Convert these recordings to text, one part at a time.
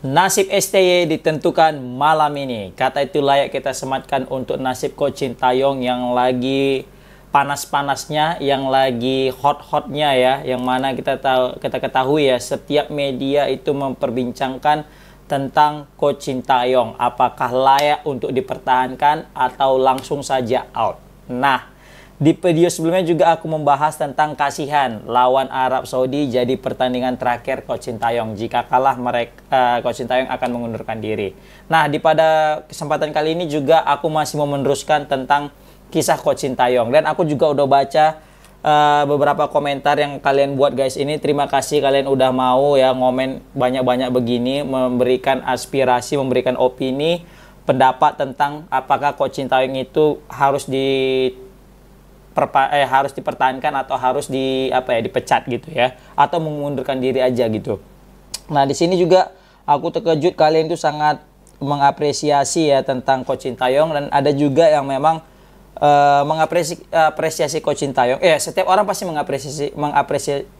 Nasib STY ditentukan malam ini. Kata itu layak kita sematkan untuk nasib Coach Sintayong yang lagi panas-panasnya, yang lagi hot-hotnya ya. Yang mana kita ketahui ya, setiap media itu memperbincangkan tentang Coach Sintayong. Apakah layak untuk dipertahankan atau langsung saja out. Nah, di video sebelumnya juga aku membahas tentang kasihan lawan Arab Saudi jadi pertandingan terakhir Coach Sintayong. Jika kalah Coach Sintayong akan mengundurkan diri. Nah, pada kesempatan kali ini juga aku masih mau meneruskan tentang kisah Coach Sintayong. Dan aku juga udah baca beberapa komentar yang kalian buat guys ini. Terima kasih kalian udah mau ya ngomen banyak-banyak begini, memberikan aspirasi, memberikan opini, pendapat tentang apakah Coach Sintayong itu harus dipertahankan atau harus dipecat gitu ya, atau mengundurkan diri aja gitu. Nah, di sini juga aku terkejut kalian itu sangat mengapresiasi ya tentang Coach Sintayong, dan ada juga yang memang mengapresiasi Coach Sintayong. Setiap orang pasti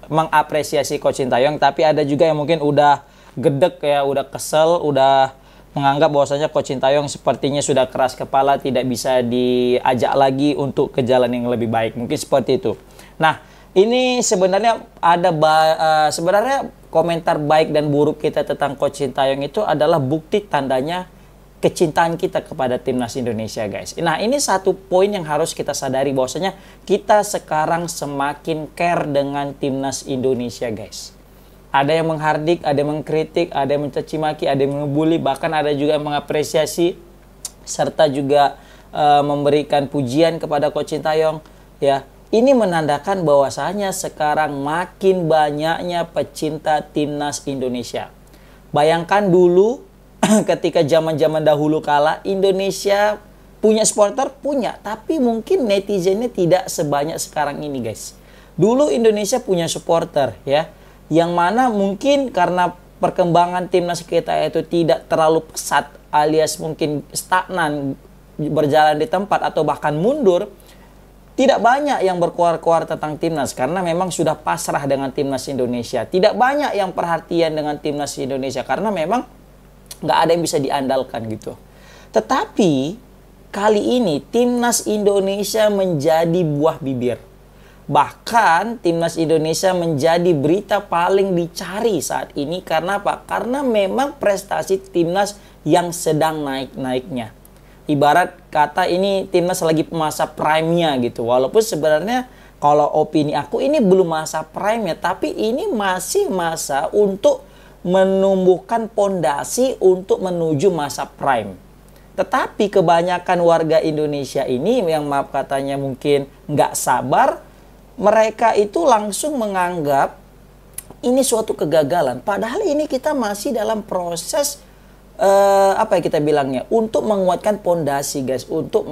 mengapresiasi Coach Sintayong, tapi ada juga yang mungkin udah gedek ya, udah kesel, udah menganggap bahwasanya Coach Sintayong sepertinya sudah keras kepala, tidak bisa diajak lagi untuk ke jalan yang lebih baik. Mungkin seperti itu. Nah, ini sebenarnya ada sebenarnya komentar baik dan buruk kita tentang Coach Sintayong itu adalah bukti tandanya kecintaan kita kepada timnas Indonesia, guys. Nah, ini satu poin yang harus kita sadari bahwasanya kita sekarang semakin care dengan timnas Indonesia, guys. Ada yang menghardik, ada yang mengkritik, ada yang mencaci maki, ada yang ngebully, bahkan ada juga yang mengapresiasi serta juga memberikan pujian kepada Coach Sintayong ya. Ini menandakan bahwasanya sekarang makin banyaknya pecinta timnas Indonesia. Bayangkan dulu ketika zaman-zaman dahulu kala Indonesia punya supporter, punya, tapi mungkin netizennya tidak sebanyak sekarang ini, guys. Dulu Indonesia punya supporter ya, yang mana mungkin karena perkembangan timnas kita itu tidak terlalu pesat alias mungkin stagnan, berjalan di tempat atau bahkan mundur, tidak banyak yang berkuar-kuar tentang timnas karena memang sudah pasrah dengan timnas Indonesia. Tidak banyak yang perhatian dengan timnas Indonesia karena memang nggak ada yang bisa diandalkan gitu. Tetapi kali ini timnas Indonesia menjadi buah bibir. Bahkan timnas Indonesia menjadi berita paling dicari saat ini. Karena apa? Karena memang prestasi timnas yang sedang naik-naiknya. Ibarat kata ini timnas lagi masa prime-nya gitu. Walaupun sebenarnya kalau opini aku ini belum masa prime-nya, tapi ini masih masa untuk menumbuhkan pondasi untuk menuju masa prime. Tetapi kebanyakan warga Indonesia ini yang maaf katanya mungkin nggak sabar, mereka itu langsung menganggap ini suatu kegagalan. Padahal ini kita masih dalam proses kita bilangnya untuk menguatkan pondasi, guys, untuk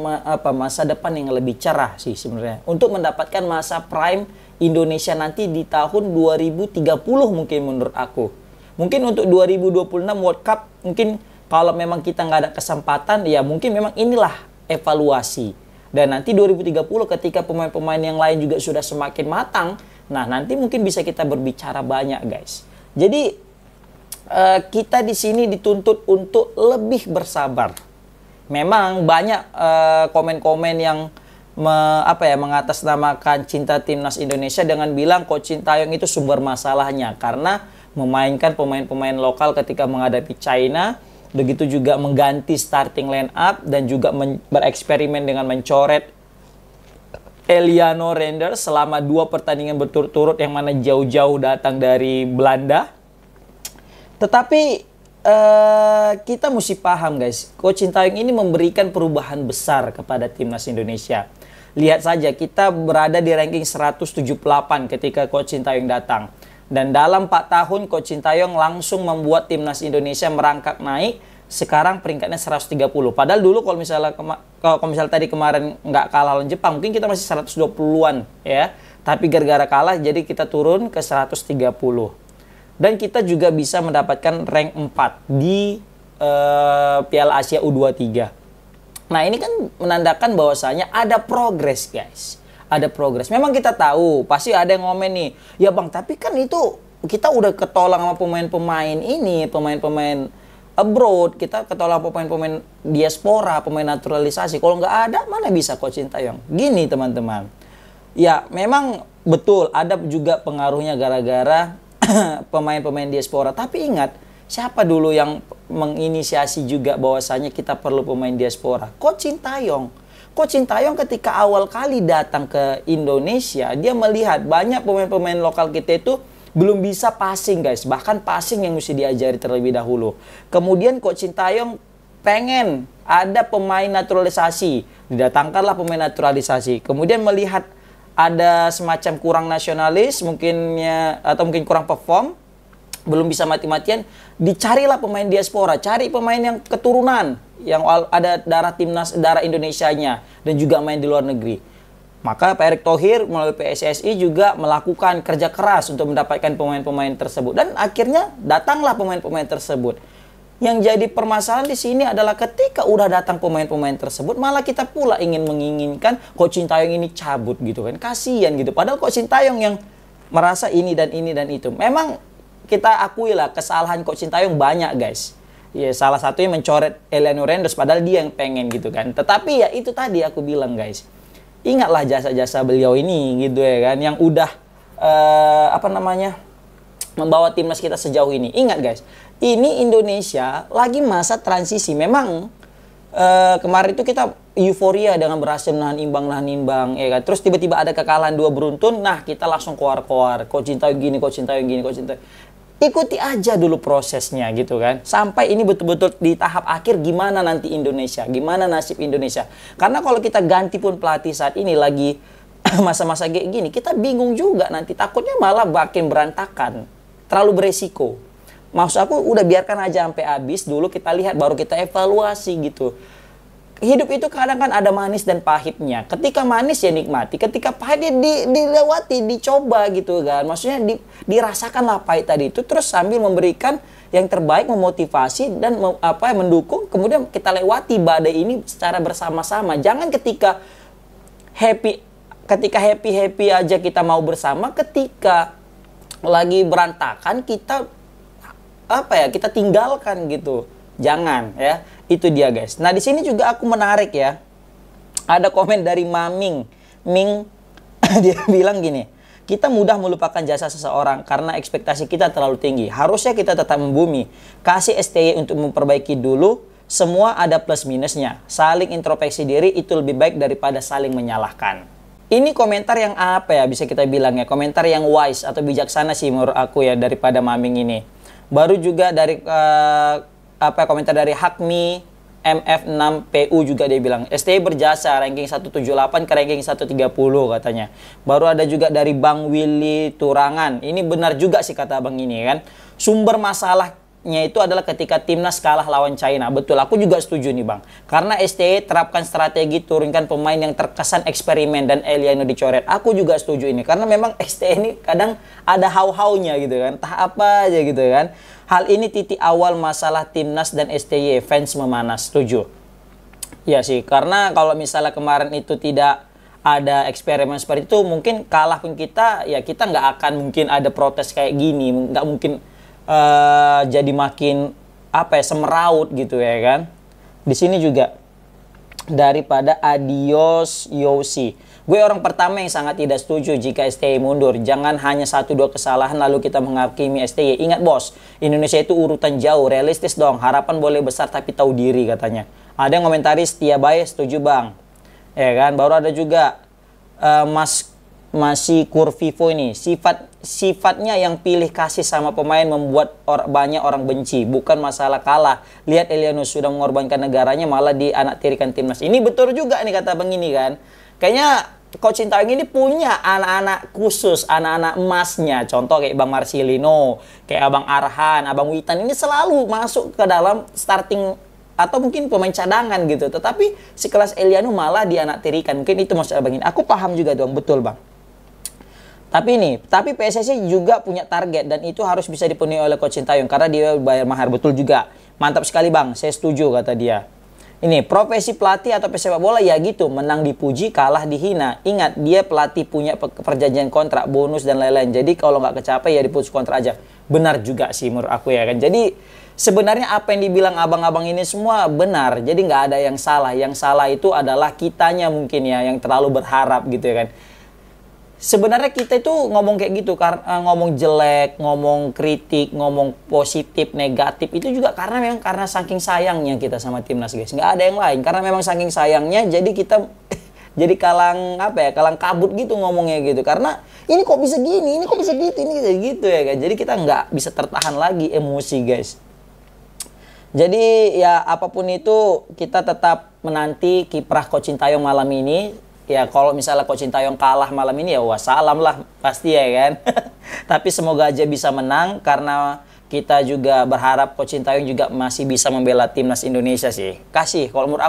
masa depan yang lebih cerah sih sebenarnya. Untuk mendapatkan masa prime Indonesia nanti di tahun 2030 mungkin menurut aku. Mungkin untuk 2026 World Cup mungkin kalau memang kita nggak ada kesempatan ya mungkin memang inilah evaluasi. Dan nanti 2030 ketika pemain-pemain yang lain juga sudah semakin matang, nah nanti mungkin bisa kita berbicara banyak, guys. Jadi kita di sini dituntut untuk lebih bersabar. Memang banyak komen-komen yang mengatasnamakan cinta timnas Indonesia dengan bilang Coach Sintayong itu sumber masalahnya karena memainkan pemain-pemain lokal ketika menghadapi China. Begitu juga mengganti starting line up dan juga bereksperimen dengan mencoret Eliano Render selama 2 pertandingan berturut-turut yang mana jauh-jauh datang dari Belanda. Tetapi kita mesti paham, guys, Coach Sintayong ini memberikan perubahan besar kepada timnas Indonesia. Lihat saja kita berada di ranking 178 ketika Coach Sintayong datang. Dan dalam 4 tahun Coach Sintayong langsung membuat timnas Indonesia merangkak naik. Sekarang peringkatnya 130. Padahal dulu kalau misalnya tadi kemarin nggak kalah lawan Jepang, mungkin kita masih 120-an ya. Tapi gara-gara kalah jadi kita turun ke 130. Dan kita juga bisa mendapatkan rank 4 di Piala Asia U23. Nah, ini kan menandakan bahwasanya ada progres, guys. Ada progres. Memang kita tahu, pasti ada yang ngomen nih. Ya Bang, tapi kan itu kita udah ketolong sama pemain-pemain ini, pemain-pemain abroad, kita ketolak pemain-pemain diaspora, pemain naturalisasi. Kalau nggak ada, mana bisa Coach Sintayong? Gini teman-teman, ya memang betul ada juga pengaruhnya gara-gara pemain-pemain diaspora. Tapi ingat, siapa dulu yang menginisiasi juga bahwasanya kita perlu pemain diaspora? Coach Sintayong. Coach Sintayong ketika awal kali datang ke Indonesia, dia melihat banyak pemain-pemain lokal kita itu belum bisa passing guys, bahkan passing yang mesti diajari terlebih dahulu. Kemudian Coach Sintayong pengen ada pemain naturalisasi, didatangkanlah pemain naturalisasi. Kemudian melihat ada semacam kurang nasionalis mungkinnya, atau mungkin kurang perform, belum bisa mati-matian, dicarilah pemain diaspora, cari pemain yang keturunan, yang ada darah timnas, darah Indonesianya, dan juga main di luar negeri. Maka Pak Erick Thohir melalui PSSI juga melakukan kerja keras untuk mendapatkan pemain-pemain tersebut. Dan akhirnya datanglah pemain-pemain tersebut. Yang jadi permasalahan di sini adalah ketika udah datang pemain-pemain tersebut, malah kita pula menginginkan Coach Sintayong ini cabut gitu kan. Kasian gitu. Padahal Coach Sintayong yang merasa ini dan itu. Memang kita akui lah kesalahan Coach Sintayong banyak guys. Ya salah satunya mencoret Eliano Rendos padahal dia yang pengen gitu kan. Tetapi ya itu tadi aku bilang guys. Ingatlah jasa-jasa beliau ini gitu ya kan, yang udah membawa timnas kita sejauh ini. Ingat guys, ini Indonesia lagi masa transisi. Memang kemarin itu kita euforia dengan berhasil nahan imbang ya kan. Terus tiba-tiba ada kekalahan 2 beruntun, nah kita langsung koar-koar. Coach Sintayong gini, Coach Sintayong gini, Coach Sintayong. Ikuti aja dulu prosesnya gitu kan. Sampai ini betul-betul di tahap akhir gimana nanti Indonesia, gimana nasib Indonesia. Karena kalau kita ganti pun pelatih saat ini lagi masa-masa kayak gini, kita bingung juga nanti. Takutnya malah makin berantakan. Terlalu beresiko. Maksud aku udah biarkan aja sampai habis dulu, kita lihat baru kita evaluasi gitu. Hidup itu kadang kan ada manis dan pahitnya. Ketika manis ya nikmati, ketika pahit ya dilewati, dicoba gitu kan. Maksudnya dirasakanlah pahit tadi itu, terus sambil memberikan yang terbaik, memotivasi dan mendukung. Kemudian kita lewati badai ini secara bersama-sama. Jangan ketika happy aja kita mau bersama, ketika lagi berantakan kita kita tinggalkan gitu. Jangan ya. Itu dia guys. Nah di sini juga aku menarik ya. Ada komen dari Maming. Dia bilang gini. Kita mudah melupakan jasa seseorang karena ekspektasi kita terlalu tinggi. Harusnya kita tetap membumi. Kasih STY untuk memperbaiki dulu. Semua ada plus minusnya. Saling introspeksi diri itu lebih baik daripada saling menyalahkan. Ini komentar yang bisa kita bilang ya. Komentar yang wise atau bijaksana sih menurut aku ya daripada Maming ini. Baru juga dari komentar dari Hakmi MF6PU juga dia bilang STY berjasa ranking 178 ke ranking 130 katanya. Baru ada juga dari Bang Willy Turangan. Ini benar juga sih kata Bang ini kan. Sumber masalahnya itu adalah ketika timnas kalah lawan China. Betul, aku juga setuju nih Bang. Karena STY terapkan strategi turunkan pemain yang terkesan eksperimen dan Eliano dicoret. Aku juga setuju ini. Karena memang STY ini kadang ada hau-haunya gitu kan. Entah apa aja gitu kan. Hal ini titik awal masalah timnas dan STY, fans memanas. Setuju. Ya sih, karena kalau misalnya kemarin itu tidak ada eksperimen seperti itu, mungkin kalah pun kita, ya kita nggak akan mungkin ada protes kayak gini. Nggak mungkin jadi makin semeraut gitu ya kan. Di sini juga daripada Adios Yosi. Gue orang pertama yang sangat tidak setuju jika STY mundur. Jangan hanya 1-2 kesalahan lalu kita menghakimi STY. Ingat bos, Indonesia itu urutan jauh, realistis dong. Harapan boleh besar tapi tahu diri katanya. Ada yang komentari Setia Bae, setuju bang. Ya kan, baru ada juga masih Kurvivo ini. Sifatnya yang pilih kasih sama pemain membuat banyak orang benci. Bukan masalah kalah. Lihat Eliano sudah mengorbankan negaranya malah dianaktirikan timnas. Ini betul juga nih kata bang ini kan. Kayaknya Coach Sintayong ini punya anak-anak khusus, anak-anak emasnya. Contoh kayak Bang Marcelino, kayak Abang Arhan, Abang Witan. Ini selalu masuk ke dalam starting atau mungkin pemain cadangan gitu. Tetapi sekelas Eliano malah dianaktirikan. Mungkin itu maksud Abang ini. Aku paham juga dong, betul Bang. Tapi PSSI juga punya target dan itu harus bisa dipenuhi oleh Coach Sintayong karena dia bayar mahar. Betul juga. Mantap sekali Bang, saya setuju kata dia. Ini profesi pelatih atau pesepak bola ya gitu, menang dipuji, kalah dihina. Ingat, dia pelatih punya perjanjian kontrak, bonus dan lain-lain. Jadi kalau nggak kecapai ya diputus kontrak aja. Benar juga sih menurut aku ya kan. Jadi sebenarnya apa yang dibilang abang-abang ini semua benar. Jadi nggak ada yang salah. Yang salah itu adalah kitanya mungkin ya, yang terlalu berharap gitu ya kan. Sebenarnya kita itu ngomong kayak gitu, karena ngomong jelek, ngomong kritik, ngomong positif, negatif, itu juga karena memang karena saking sayangnya kita sama timnas guys. Nggak ada yang lain, karena memang saking sayangnya jadi kita jadi kalang apa ya, kalang kabut gitu ngomongnya gitu. Karena ini kok bisa gini, ini kok bisa gitu, ini gitu ya kan. Jadi kita nggak bisa tertahan lagi emosi guys. Jadi ya apapun itu kita tetap menanti kiprah Coach Sintayong malam ini. Ya kalau misalnya Coach Sintayong kalah malam ini ya wassalam lah pasti ya kan. Tapi semoga aja bisa menang karena kita juga berharap Coach Sintayong juga masih bisa membela timnas Indonesia sih. Kasih kalau menurut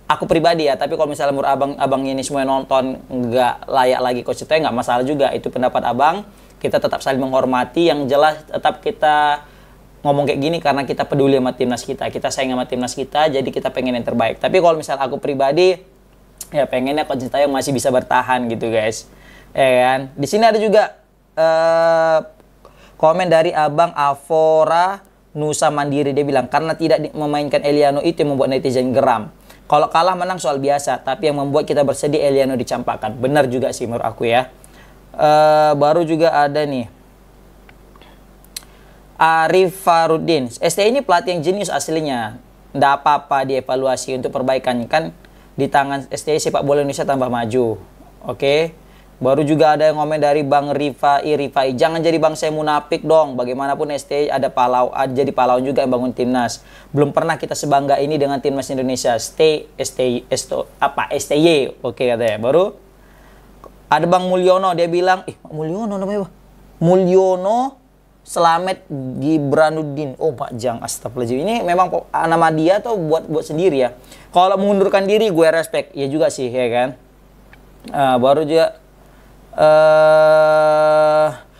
aku pribadi ya, tapi kalau misalnya menurut abang ini semua nonton nggak layak lagi Coach Sintayong nggak masalah juga, itu pendapat abang. Kita tetap saling menghormati, yang jelas tetap kita ngomong kayak gini karena kita peduli sama timnas kita sayang sama timnas kita, jadi kita pengen yang terbaik. Tapi kalau misalnya aku pribadi ya pengennya Coach Sintayong masih bisa bertahan gitu guys, ya kan. Di sini ada juga komen dari abang Avora Nusa Mandiri, dia bilang karena tidak memainkan Eliano itu yang membuat netizen geram. Kalau kalah menang soal biasa, tapi yang membuat kita bersedih Eliano dicampakkan. Benar juga sih menurut aku ya. Baru juga ada nih Arif Farudin, ST ini pelatih yang jenius aslinya, nggak apa-apa dievaluasi untuk perbaikan, kan di tangan STI sepak bola Indonesia tambah maju. Oke. Baru juga ada yang komen dari Bang Rifai, jangan jadi bang saya munafik dong. Bagaimanapun STI ada jadi pahlawan juga yang bangun timnas. Belum pernah kita sebangga ini dengan timnas Indonesia. STY. Oke katanya. Baru ada Bang Mulyono, dia bilang, Mulyono namanya apa? Mulyono Slamet Gibranuddin. Oh Pak Jang, astagfirullahaladzim. Ini memang nama dia atau buat sendiri ya? Kalau mengundurkan diri gue respect. Ya juga sih ya kan. Baru juga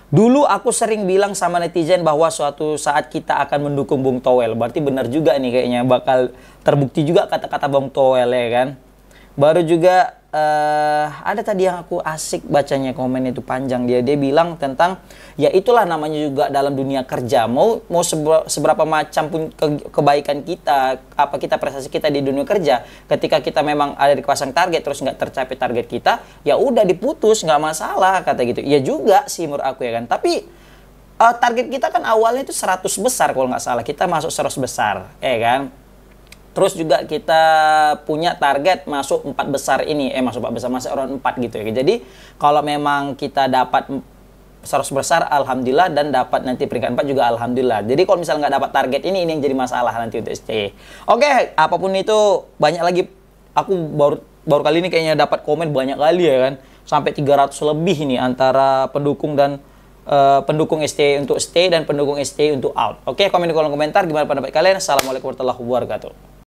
dulu aku sering bilang sama netizen bahwa suatu saat kita akan mendukung Bung Toel. Berarti benar juga nih kayaknya, bakal terbukti juga kata-kata Bung Toel ya kan. Baru juga ada tadi yang aku asik bacanya, komen itu panjang, dia bilang tentang ya itulah namanya juga dalam dunia kerja, mau seberapa macam pun kebaikan kita, apa kita prestasi kita di dunia kerja, ketika kita memang ada dipasang target terus nggak tercapai target kita, ya udah diputus, nggak masalah kata gitu. Ya juga sih menurut aku ya kan. Tapi target kita kan awalnya itu 100 besar kalau nggak salah, kita masuk 100 besar ya kan. Terus juga kita punya target masuk 4 besar ini, masuk 4 besar, masuk round 4 gitu ya. Jadi kalau memang kita dapat 100 besar, alhamdulillah, dan dapat nanti peringkat 4 juga alhamdulillah. Jadi kalau misalnya nggak dapat target ini yang jadi masalah nanti untuk SCY. Oke, apapun itu, banyak lagi. Aku baru kali ini kayaknya dapat komen banyak kali ya kan. Sampai 300 lebih nih antara pendukung dan pendukung ST untuk stay dan pendukung ST untuk out. Oke, komen di kolom komentar gimana pendapat kalian. Assalamualaikum warahmatullahi wabarakatuh.